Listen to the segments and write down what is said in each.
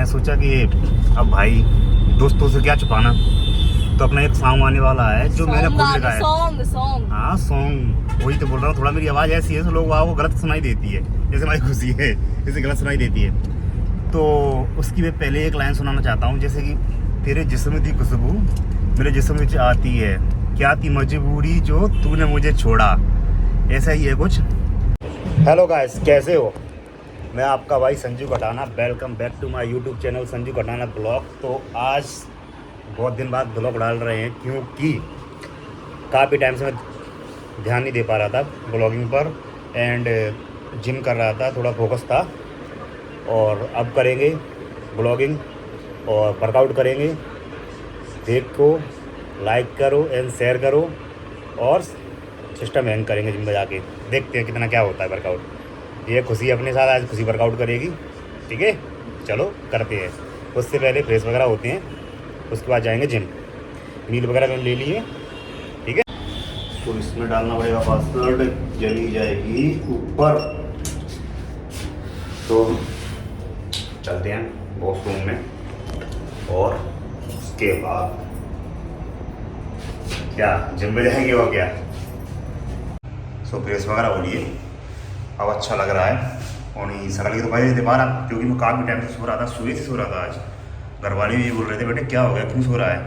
सोचा कि अब भाई दोस्तों से क्या छुपाना, तो अपना एक सॉन्ग आने वाला है जो मैंने खुद लिखा है। सॉन्ग हाँ सॉन्ग, वही तो बोल रहा हूँ। थोड़ा मेरी आवाज़ ऐसी है तो लोग वो गलत सुनाई देती है, जैसे हमारी खुशी है जैसे गलत सुनाई देती है। तो उसकी मैं पहले एक लाइन सुनाना चाहता हूँ, जैसे कि तेरे जिस्म की खुशबू मेरे जिस्म में आती है, क्या थी मजबूरी जो तूने मुझे छोड़ा। ऐसा ही है कुछ। हेलो गाइस, कैसे हो? मैं आपका भाई Sanju Katana. Welcome back to my YouTube channel Sanju Katana blog. तो आज बहुत दिन बाद ब्लॉग डाल रहे हैं, क्योंकि काफ़ी टाइम से मैं ध्यान नहीं दे पा रहा था ब्लॉगिंग पर, एंड जिम कर रहा था, थोड़ा फोकस था। और अब करेंगे ब्लॉगिंग और वर्कआउट करेंगे। देखो, लाइक करो एंड शेयर करो और सिस्टम हैंग करेंगे जिम में जाके। देखते हैं कितना क्या होता है वर्कआउट। ये खुशी अपने साथ आज खुशी वर्कआउट करेगी, ठीक है? चलो करते हैं। उससे पहले फ्रेश वगैरह होते हैं, उसके बाद जाएंगे जिम। मील वगैरह मैंने ले लिए, ठीक है? तो इसमें डालना पड़ेगा पासवर्ड, चली जाएगी ऊपर। तो चलते हैं वॉशरूम में, और उसके बाद क्या जिम में जाएंगे और क्या। सो फ्रेश वगैरह हो लिए, अब अच्छा लग रहा है। और नहीं सकल की तो भाई दे पा रहा, क्योंकि मैं काफ़ी टाइम से सो रहा था, सुबह से सो रहा था। आज घर वाले भी ये बोल रहे थे, बेटे क्या हो गया, क्यों सो रहा है,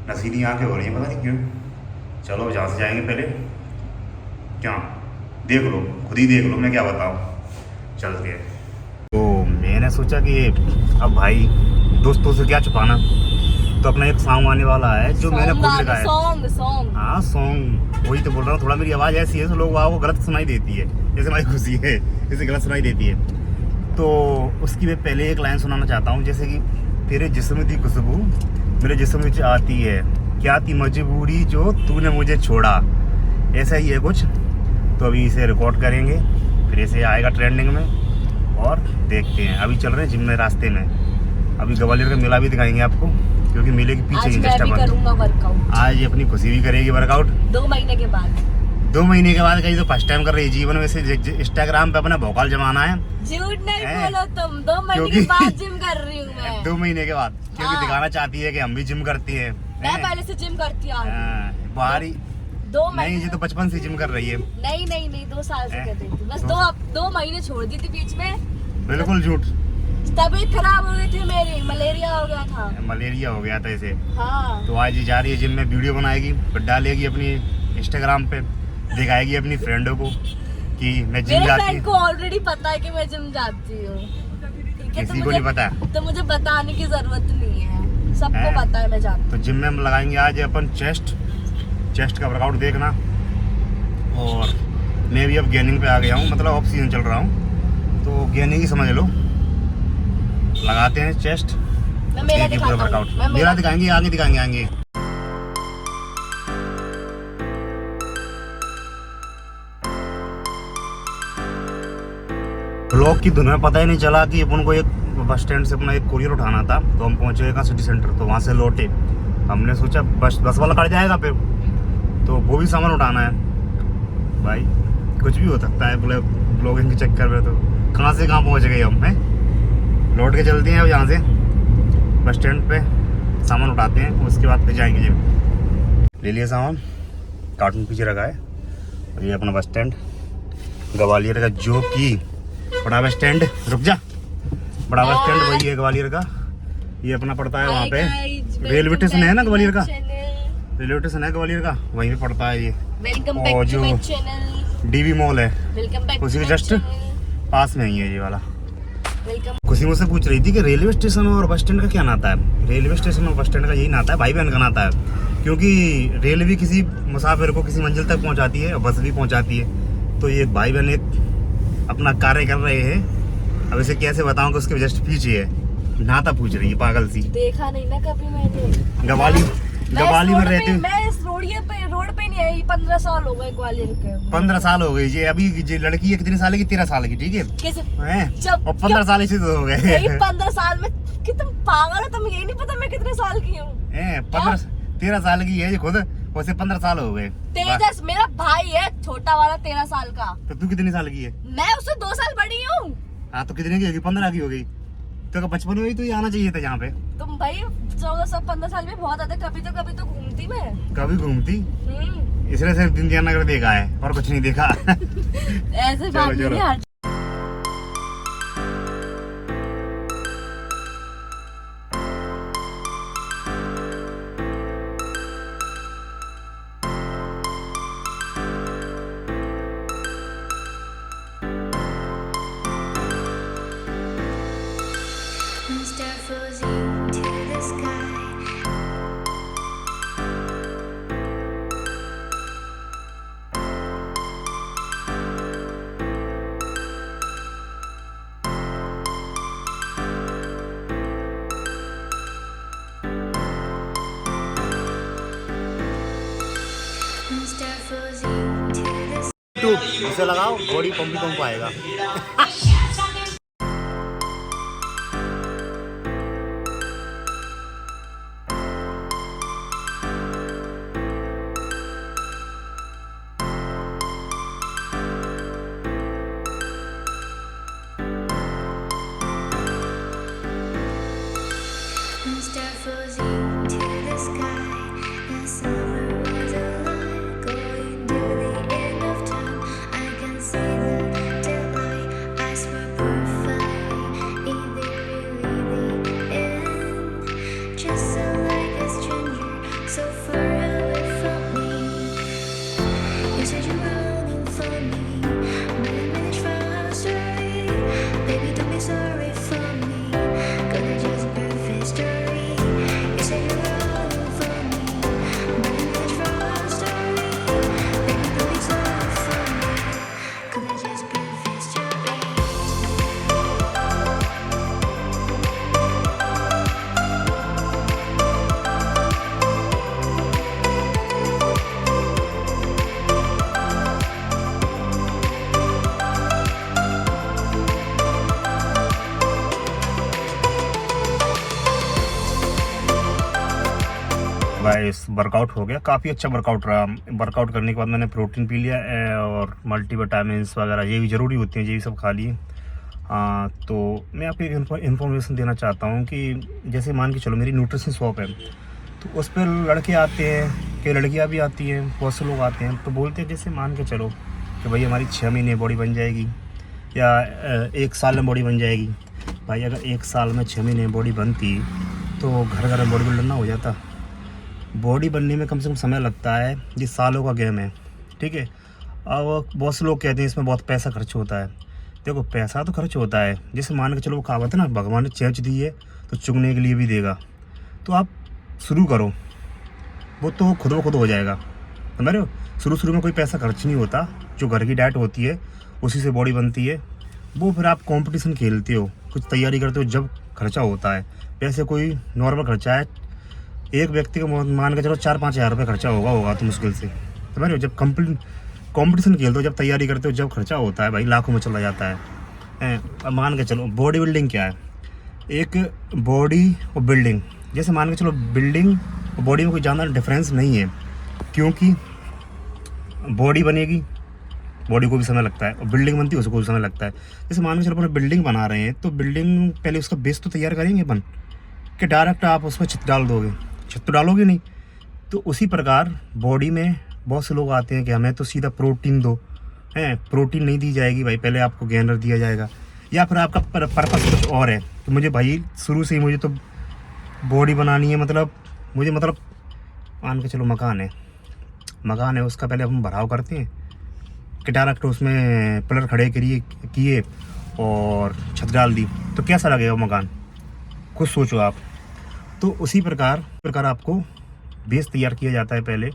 नसीली आँखें हो रही हैं, पता नहीं क्यों। चलो जहाँ से जाएंगे पहले, क्या देख लो, खुद ही देख लो, मैं क्या बताऊँ। चलते हैं। तो मैंने सोचा कि अब भाई दोस्तों से क्या छुपाना, तो अपना एक सॉन्ग आने वाला है जो मैंने खुद लिखा है। सॉन्ग हाँ सॉन्ग, वही तो बोल रहा हूँ। थोड़ा मेरी आवाज़ ऐसी है तो लोग वो गलत सुनाई देती है, जैसे हमारी खुशी है जैसे गलत सुनाई देती है। तो उसकी मैं पहले एक लाइन सुनाना चाहता हूँ, जैसे कि तेरे जिस्म की खुशबू मेरे जिस्म में आती है, क्या थी मजबूरी जो तूने मुझे छोड़ा। ऐसा ही है कुछ। तो अभी इसे रिकॉर्ड करेंगे, फिर इसे आएगा ट्रेंडिंग में, और देखते हैं। अभी चल रहे हैं जिम में, रास्ते में। अभी ग्वालियर का मेला भी दिखाएंगे आपको, क्योंकि मेले के पीछे ही मैं भी करूंगा वर्कआउट। आज अपनी खुशी भी करेगी वर्कआउट 2 महीने के बाद। 2 महीने के बाद कहीं तो फर्स्ट टाइम कर रही है जीवन में। से इंस्टाग्राम पे अपना भौकाल जमाना है। झूठ नहीं बोलो तुम, 2 महीने के बाद जिम कर रही हूँ मैं। 2 महीने के बाद, क्योंकि हाँ। दिखाना चाहती है कि हम भी जिम करती है। मैं पहले से जिम करती आ रही हूँ। बाहरी 2 नहीं, महीने ये तो बचपन से जिम कर रही है। नहीं 2 साल से कर रही थी बस। 2 महीने छोड़ दी थी बीच में। बिल्कुल झूठ। तबीयत खराब हो गई थी मेरी, मलेरिया हो गया था। मलेरिया हो गया था इसे। हाँ। तो आज ये जा रही है जिम में, वीडियो बनाएगी, फिर डालेगी अपनी इंस्टाग्राम पे, दिखाएगी अपनी फ्रेंडों को कि मैं जिम मेरे जाती फ्रेंड हूँ। को ऑलरेडी पता है कि मैं जिम जाती हूँ, ठीक है? किसी को नहीं पता, तो मुझे बताने की जरूरत नहीं है, सबको पता है मैं जाती हूँ। तो जिम में हम लगाएंगे आज अपन चेस्ट का वर्कआउट देखना। और मैं भी अब गेनिंग पे आ गया हूँ, मतलब ऑफ सीजन चल रहा हूँ, तो गेनिंग ही समझ लो। लगाते हैं चेस्ट, मैं मेरा देखिए पूरा वर्कआउट। मैं मेरा दिखाएंगे, आगे दिखाएंगे आगे। ब्लॉग की धुन में पता ही नहीं चला कि अपन को एक बस स्टैंड से अपना एक कोरियर उठाना था, तो हम पहुंचे कहाँ सिटी सेंटर, तो वहाँ से लौटे। हमने सोचा बस वाला कट जाएगा फिर, तो वो भी सामान उठाना है। भाई कुछ भी हो सकता है ब्लॉगिंग के चक्कर में। तो कहाँ से कहाँ पहुँच गए हम, हैं? लौट के चलते हैं अब यहाँ से बस स्टैंड पे, सामान उठाते हैं, उसके बाद फिर जाएंगे जिम। ले लिया सामान, कार्टून पीछे रखा है। और ये अपना बस स्टैंड ग्वालियर का, जो कि बड़ा बस स्टैंड, रुक जा, बड़ा बस स्टैंड वही है ग्वालियर का। ये अपना पड़ता है वहाँ पे, रेलवे स्टेशन है ना ग्वालियर का, रेलवे स्टेशन है ग्वालियर का, वहीं पे पड़ता है ये। और जो डीवी मॉल है उसी के जस्ट पास में ही है ये वाला। खुशी मुझसे पूछ रही थी कि रेलवे स्टेशन और बस स्टैंड का क्या नाता है। रेलवे स्टेशन और बस स्टैंड का यही नाता है, भाई बहन का नाता है। क्योंकि रेल भी किसी मुसाफिर को किसी मंजिल तक पहुंचाती है और बस भी पहुंचाती है। तो ये भाई बहन एक अपना कार्य कर रहे हैं। अब इसे कैसे बताऊं कि उसके जस्ट पीछे है, नाता पूछ रही है पागल सी। देखा नहीं ना कभी मैंने। ग्वाली में रहती हूँ मैं इस रोड पे नहीं आई, 15 साल हो गए ग्वालियर के। 15 साल हो गई जी। अभी जो लड़की है कितने साल की, 13 साल की, ठीक है? कैसे? और 15 साल इसे तो हो गए। 15 साल में कितना पागल है, तुम्हें यही नहीं पता मैं कितने साल की हूँ? 13 साल की है ये खुद, उसे 15 साल हो गए। तेजस मेरा भाई है, छोटा वाला 13 साल का। तो तू कितनी साल की है? मैं उससे 2 साल बड़ी हूँ। हाँ तो कितने की होगी? 15 की हो गई। तो बचपन में ही तो ये आना चाहिए था यहाँ पे। तुम भाई 14-15 साल में बहुत ज्यादा कभी तो घूमती मैं। कभी घूमती, इसलिए सिर्फ इंडिया नगर देखा है और कुछ नहीं देखा। ऐसे बात नहीं चलो। है हर Star floating to the sky. Star floating to the sky. तो इसे लगाओ, बॉडी पंप आएगा। Star floating to the sky. The summer was alive, going to the end of time. I can see the daylight. Eyes were perfect. Is it really the end? Just so like a stranger, so far away from me. You said you're running for me, but I managed for our story. Baby, don't be sorry for me, 'cause it's just a perfect story. You said you're running for me, but I managed for our story. Baby, don't be sorry for me, 'cause it's just a perfect story. Guys workout हो गया, काफ़ी अच्छा workout रहा। Workout करने के बाद मैंने protein P लिया और मल्टीविटामिन्स वगैरह ये भी ज़रूरी होती हैं, ये भी सब खा लिए। तो मैं आपको एक इन्फॉर्मेशन देना चाहता हूँ कि जैसे मान के चलो मेरी न्यूट्रिशन शॉप है, तो उस पर लड़के आते हैं कि लड़कियाँ भी आती हैं, बहुत से लोग आते हैं, तो बोलते हैं जैसे मान के चलो कि भाई हमारी 6 महीने बॉडी बन जाएगी या 1 साल में बॉडी बन जाएगी। भाई अगर 1 साल में 6 महीने बॉडी बनती तो घर घर में बॉडी बिल्डर ना हो जाता। बॉडी बनने में कम से कम समय लगता है, ये सालों का गेम है, ठीक है। अब बहुत से लोग कहते हैं इसमें बहुत पैसा खर्च होता है। देखो पैसा तो खर्च होता है, जैसे मान के चलो वो कहावत है ना, भगवान ने चेंज दी है तो चुगने के लिए भी देगा। तो आप शुरू करो, वो तो खुद ब खुद हो जाएगा, समझ रहे हो। शुरू में कोई पैसा खर्च नहीं होता, जो घर की डाइट होती है उसी से बॉडी बनती है। वो फिर आप कंपटीशन खेलते हो, कुछ तैयारी करते हो, जब खर्चा होता है। वैसे कोई नॉर्मल खर्चा है, एक व्यक्ति को मान के चलो 4-5 हज़ार रुपये खर्चा होगा तो मुश्किल से, समझ रहे हो। जब कंपटीशन खेलते हो, जब तैयारी करते हो, जब खर्चा होता है भाई लाखों में चला जाता है। अब मान के चलो बॉडी बिल्डिंग क्या है, एक बॉडी और बिल्डिंग, जैसे मान के चलो बिल्डिंग और बॉडी में कोई ज़्यादा डिफरेंस नहीं है, क्योंकि बॉडी बनेगी, बॉडी को भी समय लगता है, और बिल्डिंग बनती है उसको भी समय लगता है। जैसे मान के चलो अपन बिल्डिंग बना रहे हैं, तो बिल्डिंग पहले उसका बेस तो तैयार करेंगे अपन, कि डायरेक्ट आप उसमें छत डाल दोगे, छत तो डालोगे नहीं। तो उसी प्रकार बॉडी में बहुत से लोग आते हैं कि हमें तो सीधा प्रोटीन दो, हैं प्रोटीन नहीं दी जाएगी भाई, पहले आपको गेनर दिया जाएगा, या फिर आपका पर्पस कुछ और है कि मुझे भाई शुरू से ही मुझे तो बॉडी बनानी है, मुझे मान के चलो मकान है उसका पहले हम भराव करते हैं कि डायरेक्ट उसमें पिलर खड़े किए और छत डाल दी, तो कैसा लगेगा मकान, कुछ सोचो आप। तो उसी प्रकार आपको बेस तैयार किया जाता है पहले,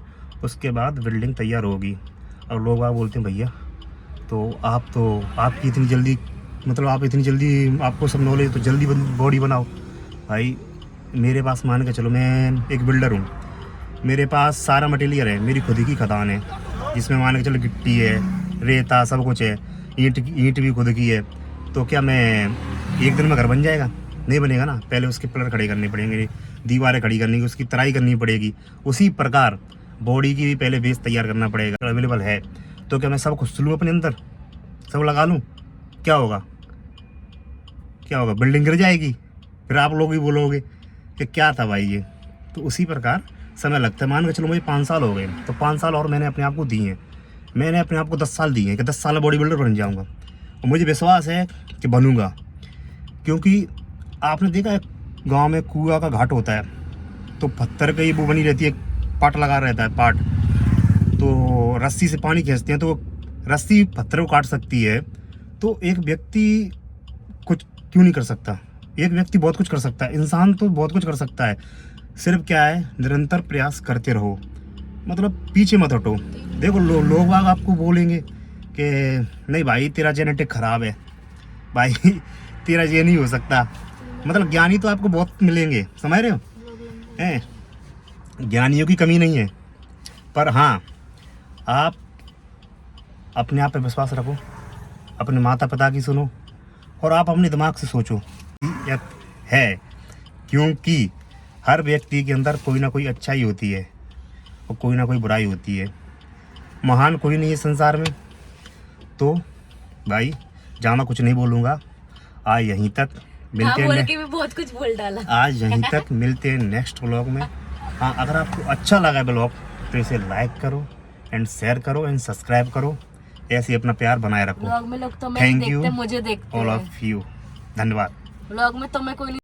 उसके बाद बिल्डिंग तैयार होगी। और लोग आप बोलते हैं भैया तो आपकी इतनी जल्दी आप इतनी जल्दी आपको सब नॉलेज, तो जल्दी बॉडी बनाओ। भाई मेरे पास मान के चलो मैं एक बिल्डर हूँ, मेरे पास सारा मटेरियल है, मेरी खुद की खदान है, जिसमें मान के चलो गिट्टी है, रेता, सब कुछ है, ईंट भी खुद की है। तो क्या मैं एक दिन में घर बन जाएगा? नहीं बनेगा ना, पहले उसके पिलर खड़े करने पड़ेंगे, दीवारें खड़ी करनी, उसकी तराई करनी पड़ेगी। उसी प्रकार बॉडी की भी पहले बेस तैयार करना पड़ेगा। अवेलेबल है तो क्या मैं सब खुद लूँ अपने अंदर, सब लगा लूँ? क्या होगा? बिल्डिंग गिर जाएगी, फिर आप लोग भी बोलोगे कि क्या था भाई ये। तो उसी प्रकार समय लगता है। मान के चलो मुझे 5 साल हो गए, तो 5 साल और मैंने अपने आप को दिए हैं। मैंने अपने आप को 10 साल दिए हैं कि 10 साल में बॉडी बिल्डर बन जाऊँगा, और मुझे विश्वास है कि बनूँगा। क्योंकि आपने देखा है गाँव में कुआं का घाट होता है, तो पत्थर की वो बनी रहती है, पाट लगा रहता है पाट, तो रस्सी से पानी खींचते हैं, तो रस्सी पत्थर को काट सकती है। तो एक व्यक्ति कुछ क्यों नहीं कर सकता? एक व्यक्ति बहुत कुछ कर सकता है, इंसान तो बहुत कुछ कर सकता है। सिर्फ क्या है, निरंतर प्रयास करते रहो, मतलब पीछे मत हटो। देखो लोग बाग आपको बोलेंगे कि नहीं भाई तेरा जेनेटिक खराब है, भाई तेरा ये नहीं हो सकता। मतलब ज्ञानी तो आपको बहुत मिलेंगे, समझ रहे हो हैं, ज्ञानियों की कमी नहीं है। पर हाँ, आप अपने आप पे विश्वास रखो, अपने माता पिता की सुनो, और आप अपने दिमाग से सोचो है, क्योंकि हर व्यक्ति के अंदर कोई ना कोई अच्छाई होती है और कोई ना कोई बुराई होती है। महान कोई नहीं है संसार में। तो भाई ज़्यादा कुछ नहीं बोलूँगा, आज यहीं तक मिलते बोल हैं। के भी बहुत कुछ बोल डाला। आज यहीं तक मिलते हैं नेक्स्ट व्लॉग में। हाँ, अगर आपको अच्छा लगा ब्लॉग तो इसे लाइक करो एंड शेयर करो एंड सब्सक्राइब करो। ऐसे ही अपना प्यार बनाए रखो। व्लॉग में लोग तो मैं Thank देखते you मुझे देखते ऑल हैं। Of you. धन्यवाद। व्लॉग में तो मैं कोई